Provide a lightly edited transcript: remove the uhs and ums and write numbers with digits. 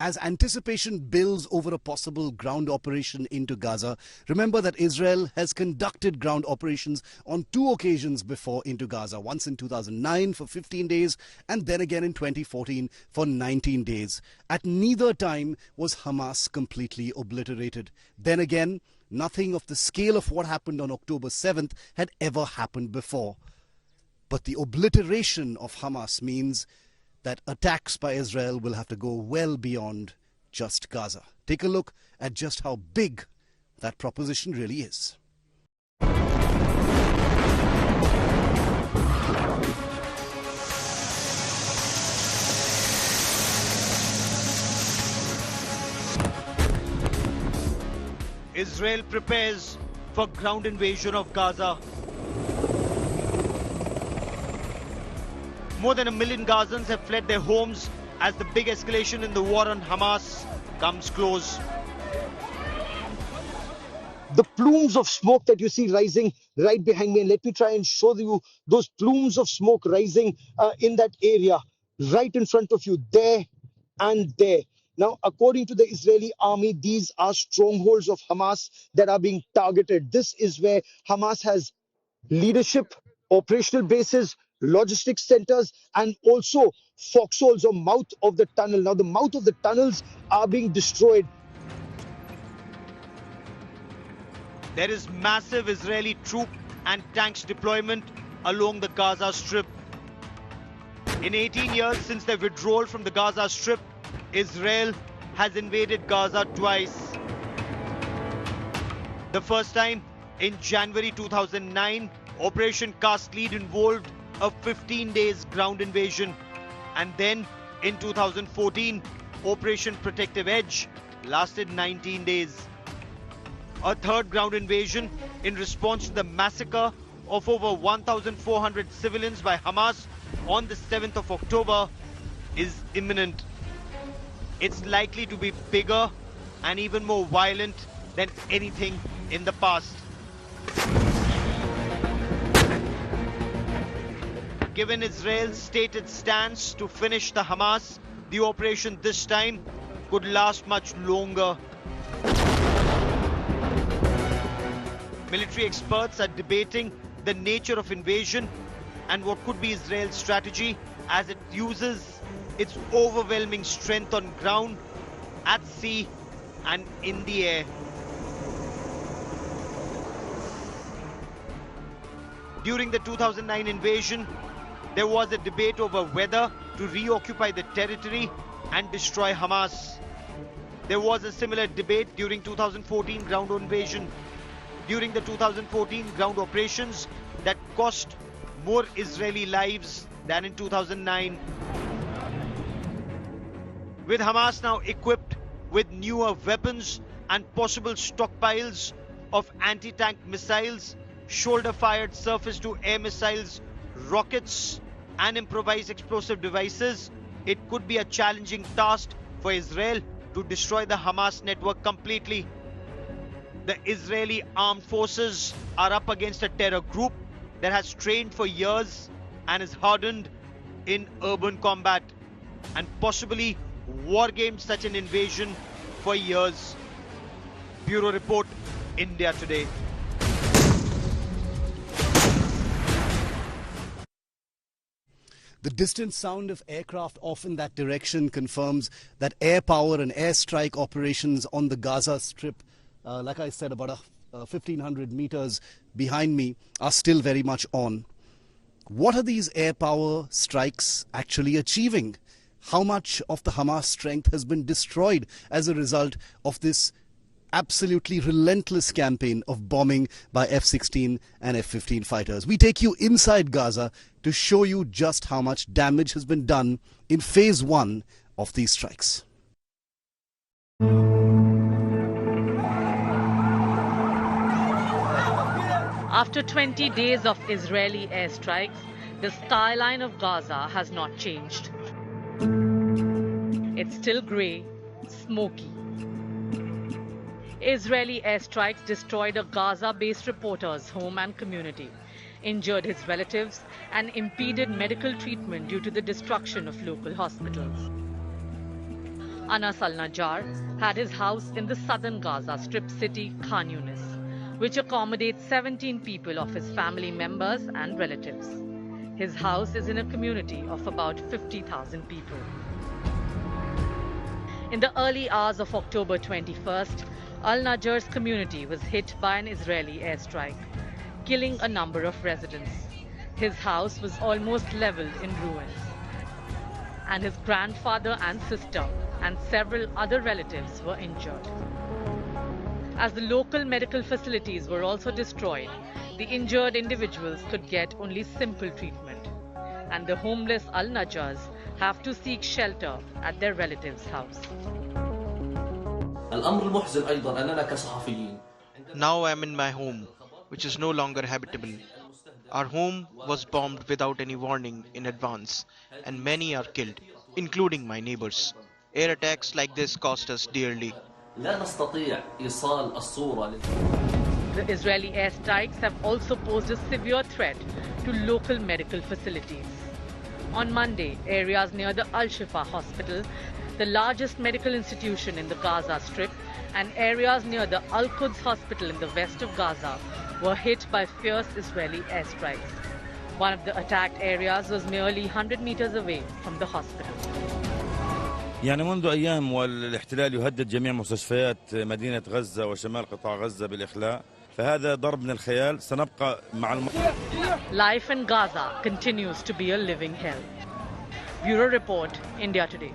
As anticipation builds over a possible ground operation into Gaza, remember that Israel has conducted ground operations on 2 occasions before into Gaza, once in 2009 for 15 days and then again in 2014 for 19 days. At neither time was Hamas completely obliterated. Then again, nothing of the scale of what happened on October 7th had ever happened before. But the obliteration of Hamas means that attacks by Israel will have to go well beyond just Gaza. Take a look at just how big that proposition really is. Israel prepares for ground invasion of Gaza. More than 1 million Gazans have fled their homes as the big escalation in the war on Hamas comes close. The plumes of smoke that you see rising right behind me, and let me try and show you those plumes of smoke rising in that area right in front of you, there and there. Now, according to the Israeli army, these are strongholds of Hamas that are being targeted. This is where Hamas has leadership, operational bases, logistics centers, and also foxholes or mouth of the tunnel. Now, the mouth of the tunnels are being destroyed. There is massive Israeli troop and tanks deployment along the Gaza Strip. In 18 years since their withdrawal from the Gaza Strip, Israel has invaded Gaza twice. The first time in January 2009, Operation Cast Lead involved a 15 days ground invasion. And then in 2014, Operation Protective Edge lasted 19 days. A third ground invasion in response to the massacre of over 1,400 civilians by Hamas on the 7th of October is imminent. It's likely to be bigger and even more violent than anything in the past. Given Israel's stated stance to finish the Hamas, the operation this time could last much longer. Military experts are debating the nature of invasion and what could be Israel's strategy as it uses its overwhelming strength on ground, at sea and in the air. During the 2009 invasion, there was a debate over whether to reoccupy the territory and destroy Hamas. There was a similar debate during 2014 ground invasion. During the 2014 ground operations that cost more Israeli lives than in 2009. With Hamas now equipped with newer weapons and possible stockpiles of anti-tank missiles, shoulder-fired surface-to-air missiles, rockets and improvised explosive devices, it could be a challenging task for Israel to destroy the Hamas network completely. The Israeli armed forces are up against a terror group that has trained for years and is hardened in urban combat and possibly war-gamed such an invasion for years. Bureau Report, India Today. The distant sound of aircraft off in that direction confirms that air power and airstrike operations on the Gaza Strip, like I said, about 1,500 meters behind me, are still very much on. What are these air power strikes actually achieving? How much of the Hamas strength has been destroyed as a result of this absolutely relentless campaign of bombing by F-16 and F-15 fighters? We take you inside Gaza to show you just how much damage has been done in phase 1 of these strikes. After 20 days of Israeli airstrikes, the skyline of Gaza has not changed. It's still grey, smoky. Israeli airstrikes destroyed a Gaza-based reporter's home and community, injured his relatives, and impeded medical treatment due to the destruction of local hospitals. Anas al-Najjar had his house in the southern Gaza Strip city Khan Yunis, which accommodates 17 people of his family members and relatives. His house is in a community of about 50,000 people. In the early hours of October 21st, al-Najjar's community was hit by an Israeli airstrike, killing a number of residents. His house was almost leveled in ruins, and his grandfather and sister and several other relatives were injured. As the local medical facilities were also destroyed, the injured individuals could get only simple treatment, and the homeless al-Najjars have to seek shelter at their relatives' house. Now I am in my home, which is no longer habitable. Our home was bombed without any warning in advance, and many are killed, including my neighbors. Air attacks like this cost us dearly. The Israeli airstrikes have also posed a severe threat to local medical facilities. On Monday, areas near the Al-Shifa hospital, the largest medical institution in the Gaza Strip, and areas near the Al-Quds hospital in the west of Gaza were hit by fierce Israeli airstrikes. One of the attacked areas was merely 100 meters away from the hospital. يعني منذ أيام والاحتلال يهدد جميع مستشفيات مدينة غزة وشمال قطاع غزة بالإخلاء فهذا ضرب من الخيال سنبقى مع Life in Gaza continues to be a living hell. Bureau Report, India Today.